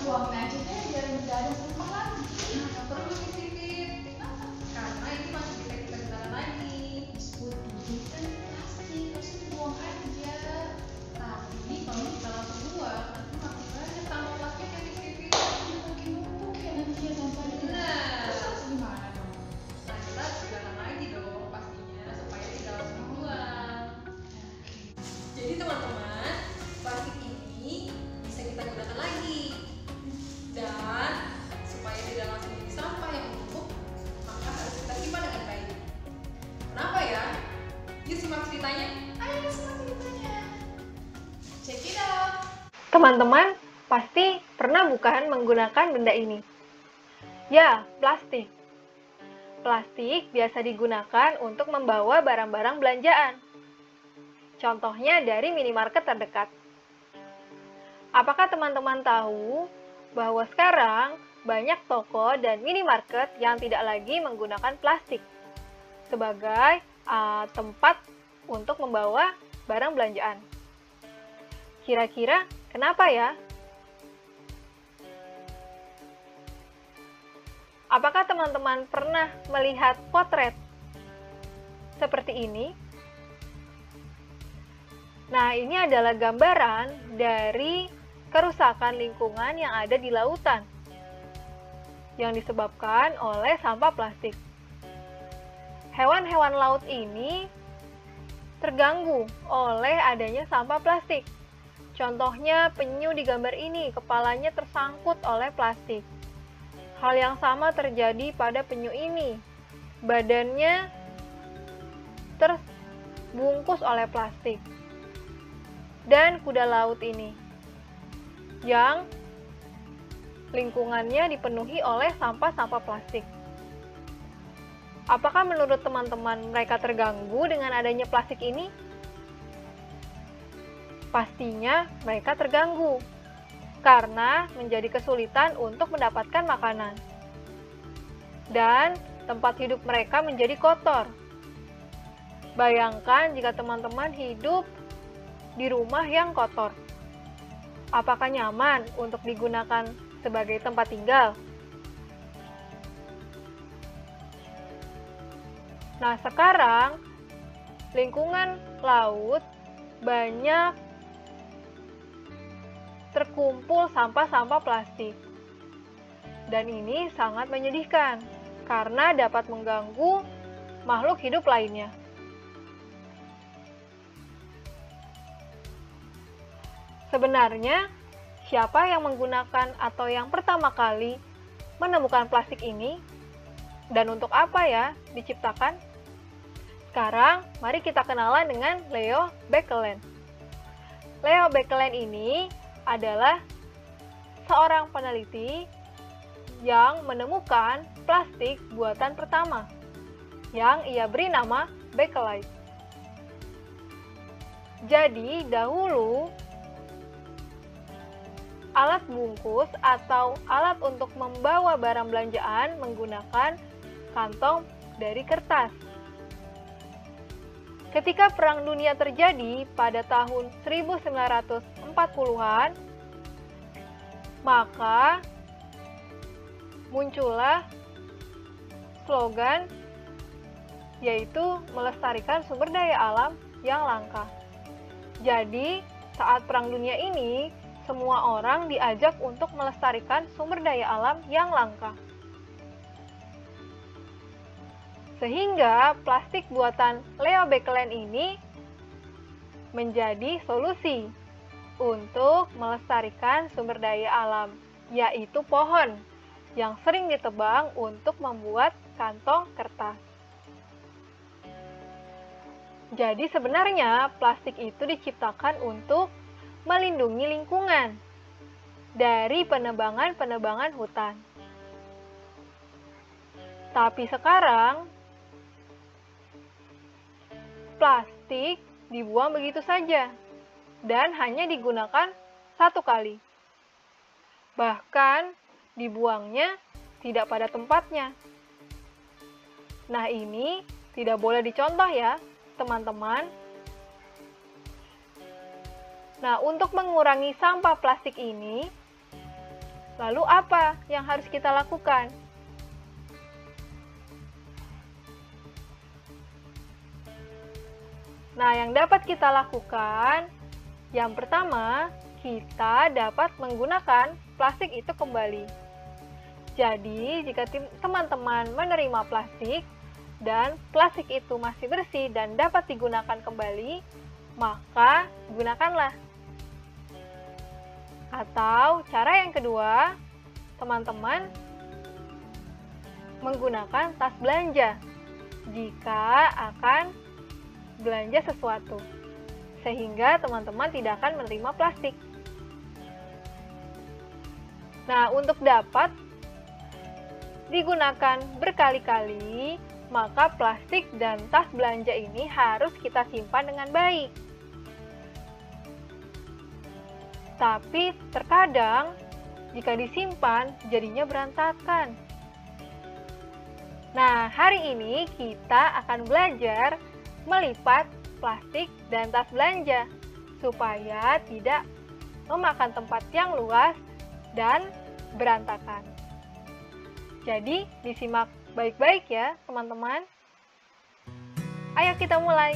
buangin aja deh biar nggak ada sampah lagi. Nggak perlu dititip, karena ini masih bisa kita gunakan lagi. Disebut ini kan plastik, terus buang aja. Tapi kalau kita langsung buang, nanti makin banyak sampah plastik yang dititip. Makin numpuk ya nanti ya sampahnya. Nah. Terus harus gimana dong? Nah, kita harus gunakan lagi dong pastinya supaya tidak langsung dibuang. Jadi teman-teman, plastik ini bisa kita gunakan lagi. Dan supaya tidak langsung jadi sampah yang menumpuk, maka harus kita simpan dengan baik. Kenapa ya? Yuk simak ceritanya. Ayo simak ceritanya. Check it out. Teman-teman pasti pernah bukan menggunakan benda ini? Ya, plastik. Plastik biasa digunakan untuk membawa barang-barang belanjaan. Contohnya dari minimarket terdekat. Apakah teman-teman tahu bahwa sekarang banyak toko dan minimarket yang tidak lagi menggunakan plastik sebagai tempat untuk membawa barang belanjaan? Kira-kira kenapa ya? Apakah teman-teman pernah melihat potret seperti ini? Nah, ini adalah gambaran dari kerusakan lingkungan yang ada di lautan yang disebabkan oleh sampah plastik. Hewan-hewan laut ini terganggu oleh adanya sampah plastik. Contohnya penyu di gambar ini, kepalanya tersangkut oleh plastik. Hal yang sama terjadi pada penyu ini. Badannya terbungkus oleh plastik. Dan kuda laut ini, yang lingkungannya dipenuhi oleh sampah-sampah plastik. Apakah menurut teman-teman mereka terganggu dengan adanya plastik ini? Pastinya mereka terganggu, karena menjadi kesulitan untuk mendapatkan makanan. Dan tempat hidup mereka menjadi kotor. Bayangkan jika teman-teman hidup di rumah yang kotor. Apakah nyaman untuk digunakan sebagai tempat tinggal? Nah, sekarang lingkungan laut banyak terkumpul sampah-sampah plastik. Dan ini sangat menyedihkan karena dapat mengganggu makhluk hidup lainnya. Sebenarnya, siapa yang menggunakan atau yang pertama kali menemukan plastik ini? Dan untuk apa ya diciptakan? Sekarang, mari kita kenalan dengan Leo Baekeland. Leo Baekeland ini adalah seorang peneliti yang menemukan plastik buatan pertama, yang ia beri nama Bakelite. Jadi, dahulu alat bungkus atau alat untuk membawa barang belanjaan menggunakan kantong dari kertas. Ketika Perang Dunia terjadi pada tahun 1940-an, maka muncullah slogan yaitu melestarikan sumber daya alam yang langka. Jadi, saat Perang Dunia ini, semua orang diajak untuk melestarikan sumber daya alam yang langka. Sehingga plastik buatan Leo Baekeland ini menjadi solusi untuk melestarikan sumber daya alam, yaitu pohon yang sering ditebang untuk membuat kantong kertas. Jadi sebenarnya plastik itu diciptakan untuk melindungi lingkungan dari penebangan-penebangan hutan. Tapi sekarang, plastik dibuang begitu saja dan hanya digunakan satu kali. Bahkan dibuangnya tidak pada tempatnya. Nah, ini tidak boleh dicontoh ya, teman-teman. Nah, untuk mengurangi sampah plastik ini, Lalu apa yang harus kita lakukan? Nah, yang dapat kita lakukan, yang pertama, kita dapat menggunakan plastik itu kembali. Jadi, jika teman-teman menerima plastik, dan plastik itu masih bersih dan dapat digunakan kembali, maka gunakanlah. Atau cara yang kedua, teman-teman menggunakan tas belanja jika akan belanja sesuatu, sehingga teman-teman tidak akan menerima plastik. Nah, untuk dapat digunakan berkali-kali, maka plastik dan tas belanja ini harus kita simpan dengan baik. Tapi terkadang jika disimpan jadinya berantakan. Nah, hari ini kita akan belajar melipat plastik dan tas belanja supaya tidak memakan tempat yang luas dan berantakan. Jadi, disimak baik-baik ya, teman-teman. Ayo kita mulai.